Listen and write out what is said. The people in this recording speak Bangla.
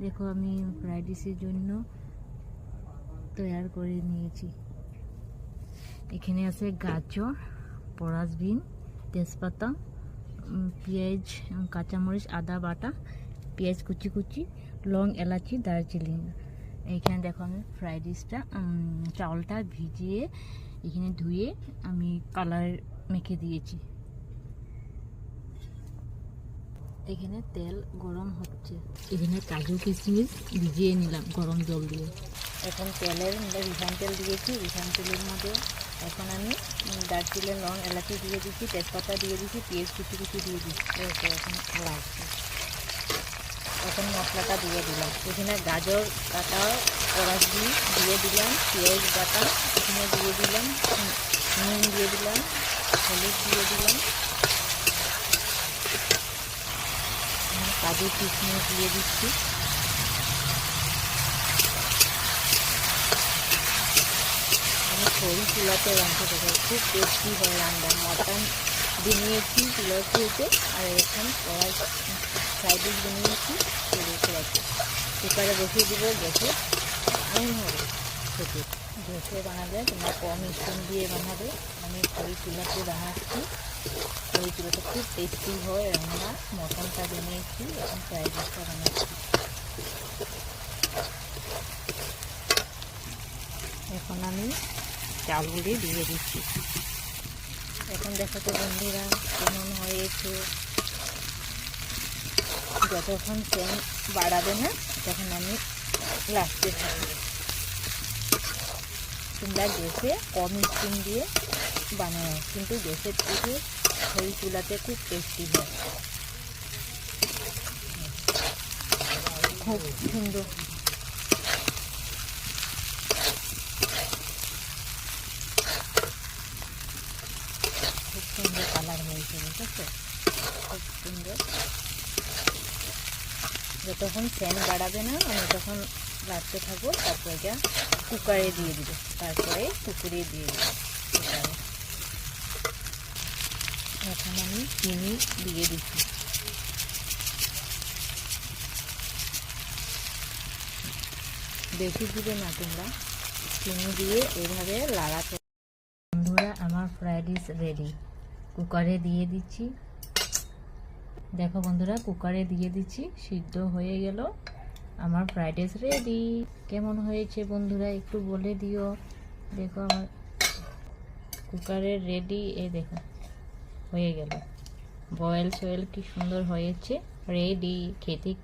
দেখো আমি ফ্রাইড রাইসের জন্য তৈরি করে নিয়েছি। এখানে আছে গাজর, পরাস বিন, তেজপাতা, পেঁয়াজ, কাঁচামরিচ, আদা বাটা, পেঁয়াজ কুচি কুচি, লং, এলাচি, দারচিনি। এইখানে দেখো আমি ফ্রাইড রাইসটা চাউলটা ভিজিয়ে এখানে ধুয়ে আমি কালার মেখে দিয়েছি। এখানে তেল গরম হচ্ছে, এখানে কাজু কিশমিশ ভিজিয়ে নিলাম গরম জল দিয়ে। এখন তেলের মধ্যে রিফাইন তেল দিয়েছি। রিফাইন তেলের মধ্যে এখন আমি দারচিনি, লং, এলাচি দিয়ে দিচ্ছি, তেজপাতা দিয়ে দিচ্ছি, পেঁয়াজ কুচি কুচি দিয়ে দিচ্ছি। এখন লাগছে, এখন মশলাটা দিয়ে দিলাম। এখানে গাজর কাটা, পরাস দিয়ে দিলাম, পেঁয়াজ বাটা এখানে দিয়ে দিলাম, নুন দিয়ে দিলাম, হলুদ দিয়ে দিলাম, কাজু কিশমিশ দিয়ে দিচ্ছি। আমি খড়ি চুলাতে রান্না দেবো, খুব টেস্টি হয় রান্না। মটন বানিয়েছি চুলাতে, আর এখন ফ্রাইড রাইস বানিয়েছি চুলাতে। কুকারে বসিয়ে দিব, গ্যাসে আগুন হবে খেতে। গ্যাসে বানাবে তোমরা কম স্টোন দিয়ে বানাবে। আমি খড়ি চুলাতে বানাচ্ছি, খড়ি চুলাতে খুব টেস্টি হয় রান্না। মটনটা বানিয়েছি, এখন ফ্রাইড রাইসটা বানাচ্ছি। এখন আমি চালগুলি দিয়ে দিচ্ছি। এখন দেখো তো বন্ধুরা কেমন হয়েছে। যতক্ষণ সেন বাড়াবে না তখন আমি লাস্টে থাকবো। তোমরা গ্যাসে কম স্টিম দিয়ে বানাও, কিন্তু গ্যাসের থেকে খড়ি চুলাতে খুব টেস্টি হয়, খুব সুন্দর। খুব সুন্দর কালার হয়েছে, বুঝেছো? খুব সুন্দর। যতক্ষণ ফ্যান বাড়াবে না আমি তখন রাখতে থাকবো। তারপর এটা কুকারে দিয়ে দিব, তারপরে কুকুরে দিয়ে দিব কুকারে। এখন আমি চিনি দিয়ে দিচ্ছি। বেশি দিবে না তোমরা, চিনি দিয়ে এভাবে লাড়াতে। বন্ধুরা আমার ফ্রাইড রাইস রেডি। কুকারে দিয়ে দিচ্ছি। দেখো বন্ধুরা কুকারে দিয়ে দিচ্ছি, সিদ্ধ হয়ে গেল। আমার ফ্রাইড রাইস রেডি। কেমন হয়েছে বন্ধুরা একটু বলে দিও। দেখো আমার কুকারে রেডি, এ দেখো হয়ে গেল। বয়েল সোয়েল কি সুন্দর হয়েছে, রেডি। খেতে